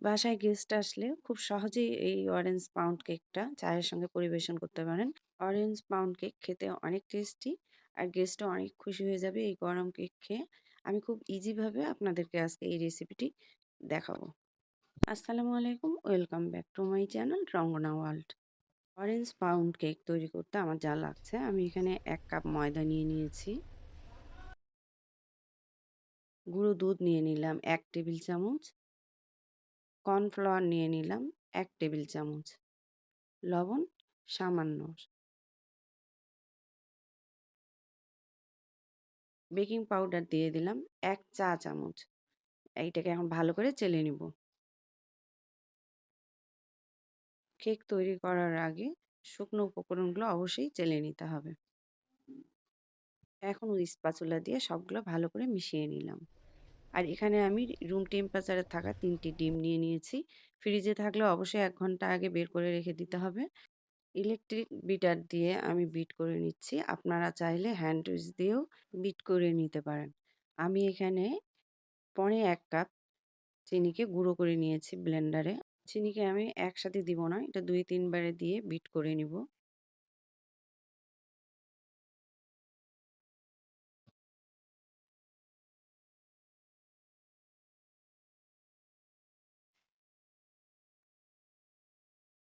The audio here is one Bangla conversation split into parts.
বাসায় গেস্ট আসলে খুব সহজেই এই অরেঞ্জ পাউন্ড কেকটা চায়ের সঙ্গে পরিবেশন করতে পারেন। অরেঞ্জ পাউন্ড কেক খেতে অনেক টেস্টি আর গেস্টও অনেক খুশি হয়ে যাবে এই গরম কেক খেয়ে। আমি খুব ইজি ভাবে আপনাদেরকে আজকে এই রেসিপিটি দেখাবো। আসসালামু আলাইকুম, welcome back to my channel Rangana world. Orange pound cake তৈরি করতে আমার যা লাগছে, আমি এখানে ১ কাপ ময়দা নিয়ে নিয়েছি, গুঁড়ো দুধ নিয়ে নিলাম ১ টেবিল চামচ, কর্নফ্লাওয়ার নিয়ে নিলাম ১ টেবিল চামচ, লবণ সামান্য, বেকিং পাউডার দিয়ে দিলাম ১ চা চামচ। এইটাকে এখন ভালো করে চেলে নিব। কেক তৈরি করার আগে শুকনো উপকরণগুলো অবশ্যই চেলে নিতে হবে। এখন ওই স্প্যাচুলা দিয়ে সবগুলো ভালো করে মিশিয়ে নিলাম। আর এখানে আমি রুম টেম্পারেচারে থাকা ৩ টি ডিম নিয়ে নিয়েছি। ফ্রিজে থাকলে অবশ্যই ১ ঘন্টা আগে বের করে রেখে দিতে হবে। ইলেকট্রিক বিটার দিয়ে আমি বিট করে নিচ্ছি। আপনারা চাইলে হ্যান্ড উইচ দিয়েও বিট করে নিতে পারেন। আমি এখানে পনে ১ কাপ চিনিকে গুঁড়ো করে নিয়েছি ব্লেন্ডারে। চিনিকে আমি একসাথে দিব না। এটা ২-৩ বারে দিয়ে বিট করে নিব।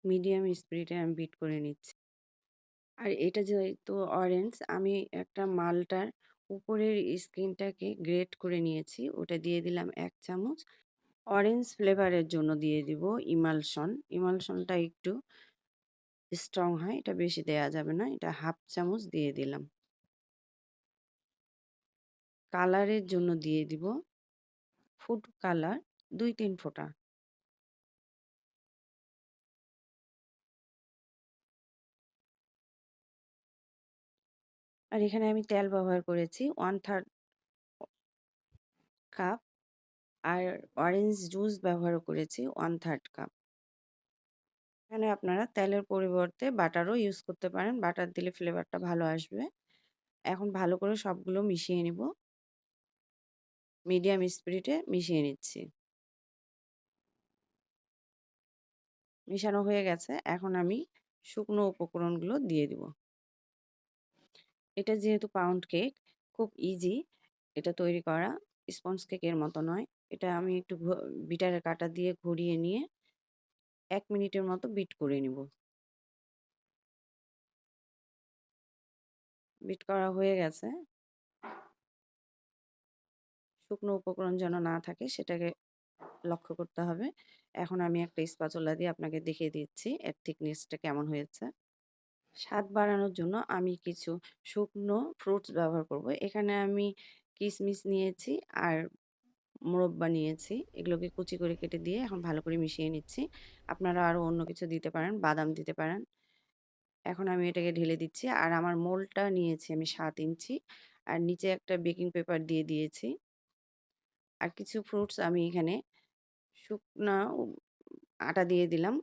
মিডিয়াম স্পিডে আমি বিট করে নিচ্ছি। আর এটা যেহেতু অরেঞ্জ, আমি একটা মালটার উপরের স্কিনটাকে গ্রেট করে নিয়েছি। ওটা দিয়ে দিলাম ১ চামচ। অরেঞ্জ ফ্লেভারের জন্য দিয়ে দিব ইমালশন। ইমালশনটা একটু স্ট্রং হয়। এটা বেশি দেয়া যাবে না। এটা ১/২ চামচ দিয়ে দিলাম। কালারের জন্য দিয়ে দিব ফুড কালার ২-৩ ফোঁটা। আর এখানে আমি তেল ব্যবহার করেছি 1/3 কাপ। আর অরেঞ্জ জুস ব্যবহার করেছি 1/3 কাপ। এখানে আপনারা তেলের পরিবর্তে বাটারও ইউজ করতে পারেন। বাটার দিলে ফ্লেভারটা ভালো আসবে। এখন ভালো করে সবগুলো মিশিয়ে নিব। মিডিয়াম স্পিডে মিশিয়ে নিচ্ছি। মিশানো হয়ে গেছে। এখন আমি শুকনো উপকরণগুলো দিয়ে দিব। এটা যেহেতু পাউন্ড কেক, খুব ইজি এটা তৈরি করা। স্পঞ্জ কেকের মতো নয়। এটা আমি একটু বিটারের কাঁটা দিয়ে ঘুরিয়ে নিয়ে ১ মিনিটের মতো বিট করে নিব। বিট করা হয়ে গেছে। শুকনো উপকরণ যেন না থাকে সেটাকে লক্ষ্য করতে হবে। এখন আমি একটা স্প্যাচুলা দিয়ে আপনাকে দেখিয়ে দিচ্ছি এর থিকনেসটা কেমন হয়েছে। স্বাদ বাড়ানোর জন্য আমি কিছু শুকনো ফ্রুটস ব্যবহার করব। এখানে আমি কিশমিশ নিয়েছি আর মোরব্বা নিয়েছি। এগুলোকে কুচি করে কেটে দিয়ে এখন ভালো করে মিশিয়ে নিচ্ছি। আপনারা আরো অন্য কিছু দিতে পারেন, বাদাম দিতে পারেন। এখন আমি এটাকে ঢেলে দিচ্ছি। আর আমার মোল্ডটা নিয়েছি আমি ৭ ইঞ্চি। আর নিচে একটা বেকিং পেপার দিয়ে দিয়েছি। আর কিছু ফ্রুটস আমি এখানে শুকনা আটা দিয়ে দিলাম,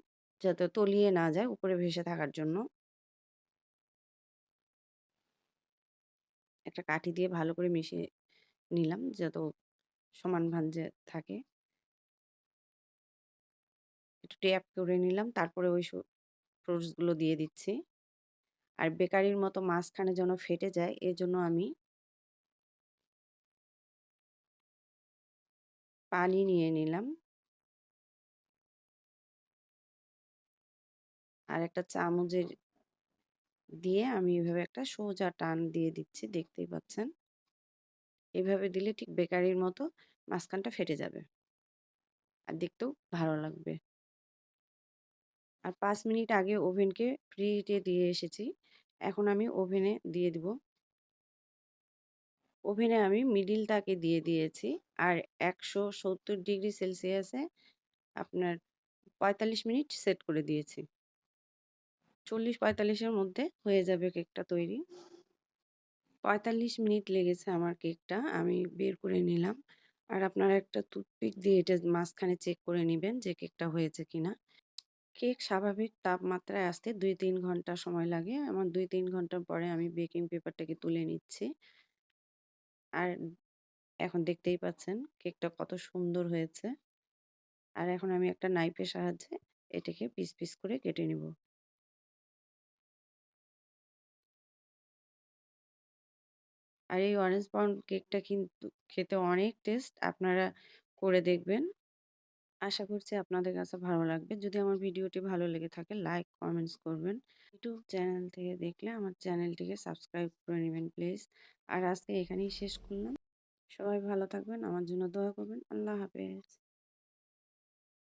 যাতে তলিয়ে না যায়, উপরে ভেসে থাকার জন্য। একটা কাঠি দিয়ে ভালো করে মিশিয়ে নিলাম, যত সমান ভাঁজে থাকে। একটু ট্যাপ করে নিলাম, তারপরে ওই ফ্রুটস গুলো দিয়ে দিচ্ছি। আর বেকারির মতো মাঝখানে যেন ফেটে যায়, এজন্য আমি পানি নিয়ে নিলাম। আর একটা চামচের দিয়ে আমি এভাবে একটা সোজা টান দিয়ে দিচ্ছি, দেখতেই পাচ্ছেন। এভাবে দিলে ঠিক বেকারির মতো মাঝখানটা ফেটে যাবে। আর দেখতেও ভালো লাগবে। আর ৫ মিনিট আগে ওভেনকে প্রিহিটে দিয়ে এসেছি। এখন আমি ওভেনে দিয়ে দিব। ওভেনে আমি মিডল তাকে দিয়ে দিয়েছি। আর ১৭০ ডিগ্রি সেলসিয়াসে আপনার ৪৫ মিনিট সেট করে দিয়েছি। ৪০-৪৫ এর মধ্যে হয়ে যাবে কেকটা তৈরি। ৪৫ মিনিট লেগেছে আমার কেকটা। আমি বের করে নিলাম। আর আপনারা একটা টুথপিক দিয়ে এটা মাঝখানে চেক করে নিবেন যে কেকটা হয়েছে কিনা। কেক স্বাভাবিক তাপমাত্রায় আসতে ২-৩ ঘন্টা সময় লাগে। আমার ২-৩ ঘন্টা পরে আমি বেকিং পেপারটাকে তুলে নিচ্ছি। আর এখন দেখতেই পাচ্ছেন কেকটা কত সুন্দর হয়েছে। আর এখন আমি একটা নাইফের সাহায্যে এটাকে পিস, পিস করে কেটে নিব। আর এই অরেঞ্জ পাউন্ড কেকটা কিন্তু খেতে অনেক টেস্ট। আপনারা করে দেখবেন। আশা করছি আপনাদের কাছে ভালো লাগবে। যদি আমার ভিডিওটি ভালো লেগে থাকে লাইক, কমেন্টস করবেন। ইউটিউব চ্যানেল থেকে দেখলে আমার চ্যানেলটিকে সাবস্ক্রাইব করে নিবেন প্লিজ। আর আজকে এখানেই শেষ করলাম। সবাই ভালো থাকবেন। আমার জন্য দোয়া করবেন। আল্লাহ হাফেজ।